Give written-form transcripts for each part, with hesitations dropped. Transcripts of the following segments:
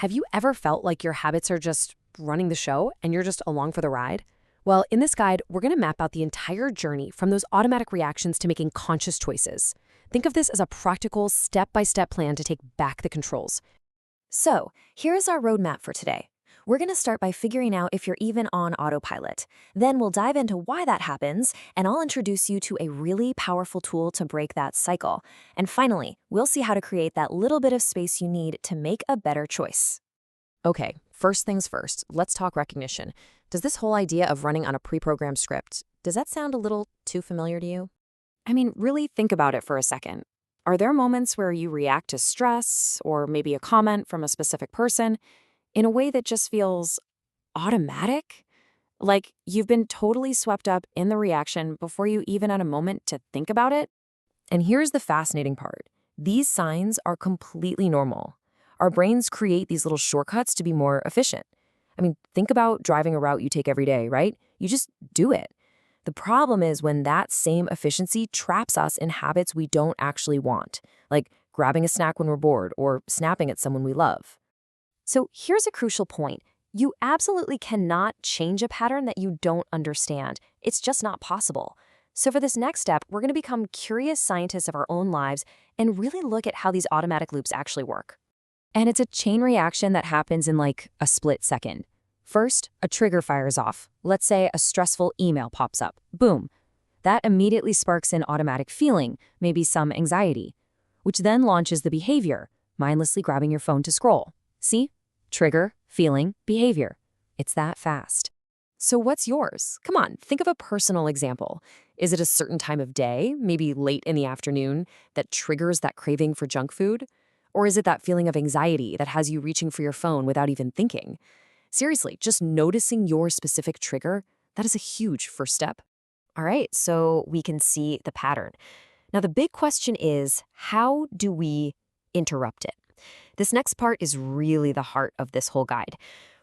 Have you ever felt like your habits are just running the show and you're just along for the ride? Well, in this guide, we're going to map out the entire journey from those automatic reactions to making conscious choices. Think of this as a practical, step-by-step plan to take back the controls. So, here's our roadmap for today. We're going to start by figuring out if you're even on autopilot. Then we'll dive into why that happens, and I'll introduce you to a really powerful tool to break that cycle. And finally, we'll see how to create that little bit of space you need to make a better choice. Okay, first things first, let's talk recognition. Does this whole idea of running on a pre-programmed script, does that sound a little too familiar to you? I mean, really think about it for a second. Are there moments where you react to stress or maybe a comment from a specific person in a way that just feels automatic? Like you've been totally swept up in the reaction before you even had a moment to think about it? And here's the fascinating part. These signs are completely normal. Our brains create these little shortcuts to be more efficient. I mean, think about driving a route you take every day, right? You just do it. The problem is when that same efficiency traps us in habits we don't actually want, like grabbing a snack when we're bored or snapping at someone we love. So here's a crucial point. You absolutely cannot change a pattern that you don't understand. It's just not possible. So for this next step, we're going to become curious scientists of our own lives and really look at how these automatic loops actually work. And it's a chain reaction that happens in like a split second. First, a trigger fires off. Let's say a stressful email pops up. Boom. That immediately sparks an automatic feeling, maybe some anxiety, which then launches the behavior, mindlessly grabbing your phone to scroll. See? Trigger, feeling, behavior. It's that fast. So what's yours? Come on, think of a personal example. Is it a certain time of day, maybe late in the afternoon, that triggers that craving for junk food? Or is it that feeling of anxiety that has you reaching for your phone without even thinking? Seriously, just noticing your specific trigger, that is a huge first step. All right, so we can see the pattern. Now, the big question is, how do we interrupt it? This next part is really the heart of this whole guide.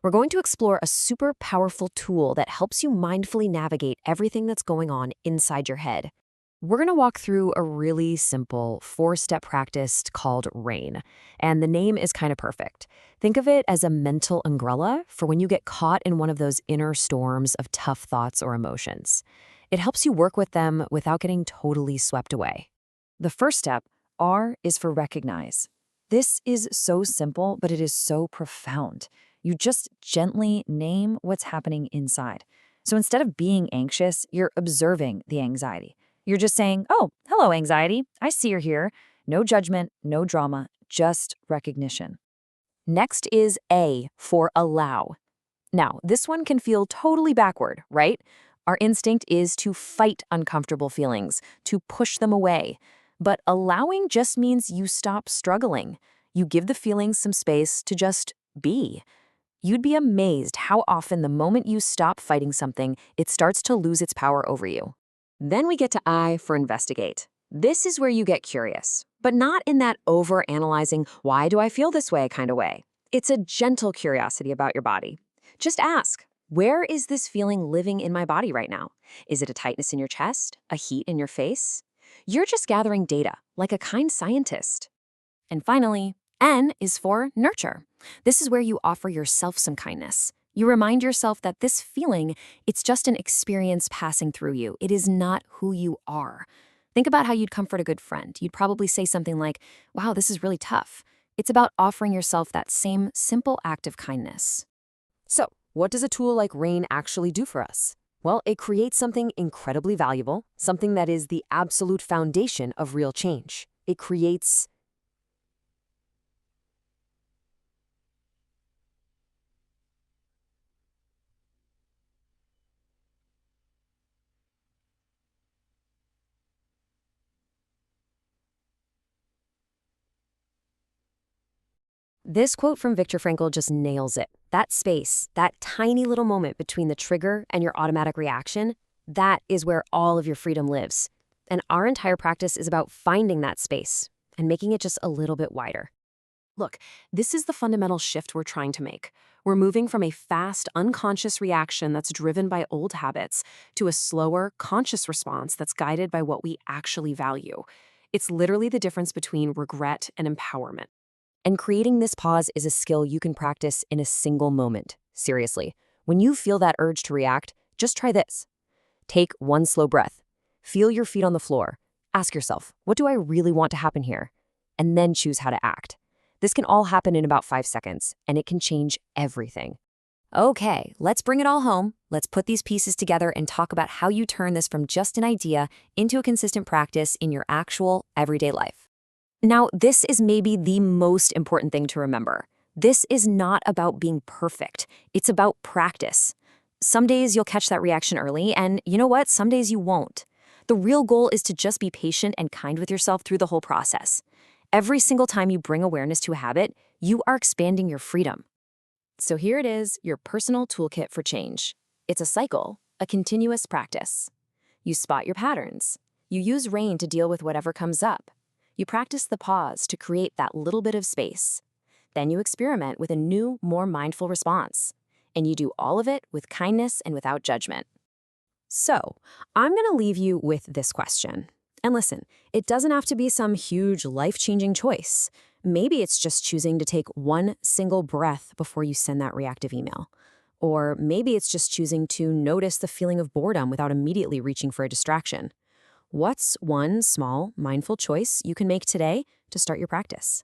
We're going to explore a super powerful tool that helps you mindfully navigate everything that's going on inside your head. We're going to walk through a really simple 4-step practice called RAIN, and the name is kind of perfect. Think of it as a mental umbrella for when you get caught in one of those inner storms of tough thoughts or emotions. It helps you work with them without getting totally swept away. The first step, R, is for recognize. This is so simple, but it is so profound. You just gently name what's happening inside. So instead of being anxious, you're observing the anxiety. You're just saying, oh, hello, anxiety. I see you're here. No judgment, no drama, just recognition. Next is A for allow. Now, this one can feel totally backward, right? Our instinct is to fight uncomfortable feelings, to push them away. But allowing just means you stop struggling. You give the feelings some space to just be. You'd be amazed how often the moment you stop fighting something, it starts to lose its power over you. Then we get to I for investigate. This is where you get curious, but not in that over-analyzing, why do I feel this way kind of way. It's a gentle curiosity about your body. Just ask, where is this feeling living in my body right now? Is it a tightness in your chest? A heat in your face? You're just gathering data, like a kind scientist. And finally, N is for nurture. This is where you offer yourself some kindness. You remind yourself that this feeling, it's just an experience passing through you. It is not who you are. Think about how you'd comfort a good friend. You'd probably say something like, wow, this is really tough. It's about offering yourself that same simple act of kindness. So, what does a tool like RAIN actually do for us? Well, it creates something incredibly valuable, something that is the absolute foundation of real change. It creates This quote from Viktor Frankl just nails it. That space, that tiny little moment between the trigger and your automatic reaction, that is where all of your freedom lives. And our entire practice is about finding that space and making it just a little bit wider. Look, this is the fundamental shift we're trying to make. We're moving from a fast, unconscious reaction that's driven by old habits to a slower, conscious response that's guided by what we actually value. It's literally the difference between regret and empowerment. And creating this pause is a skill you can practice in a single moment. Seriously, when you feel that urge to react, just try this. Take one slow breath. Feel your feet on the floor. Ask yourself, what do I really want to happen here? And then choose how to act. This can all happen in about 5 seconds, and it can change everything. Okay, let's bring it all home. Let's put these pieces together and talk about how you turn this from just an idea into a consistent practice in your actual everyday life. Now, this is maybe the most important thing to remember. This is not about being perfect. It's about practice. Some days you'll catch that reaction early, and you know what? Some days you won't. The real goal is to just be patient and kind with yourself through the whole process. Every single time you bring awareness to a habit, you are expanding your freedom. So here it is, your personal toolkit for change. It's a cycle, a continuous practice. You spot your patterns. You use RAIN to deal with whatever comes up. You practice the pause to create that little bit of space. Then you experiment with a new, more mindful response. And you do all of it with kindness and without judgment. So, I'm going to leave you with this question. And listen, it doesn't have to be some huge, life-changing choice. Maybe it's just choosing to take one single breath before you send that reactive email. Or maybe it's just choosing to notice the feeling of boredom without immediately reaching for a distraction. What's one small, mindful choice you can make today to start your practice?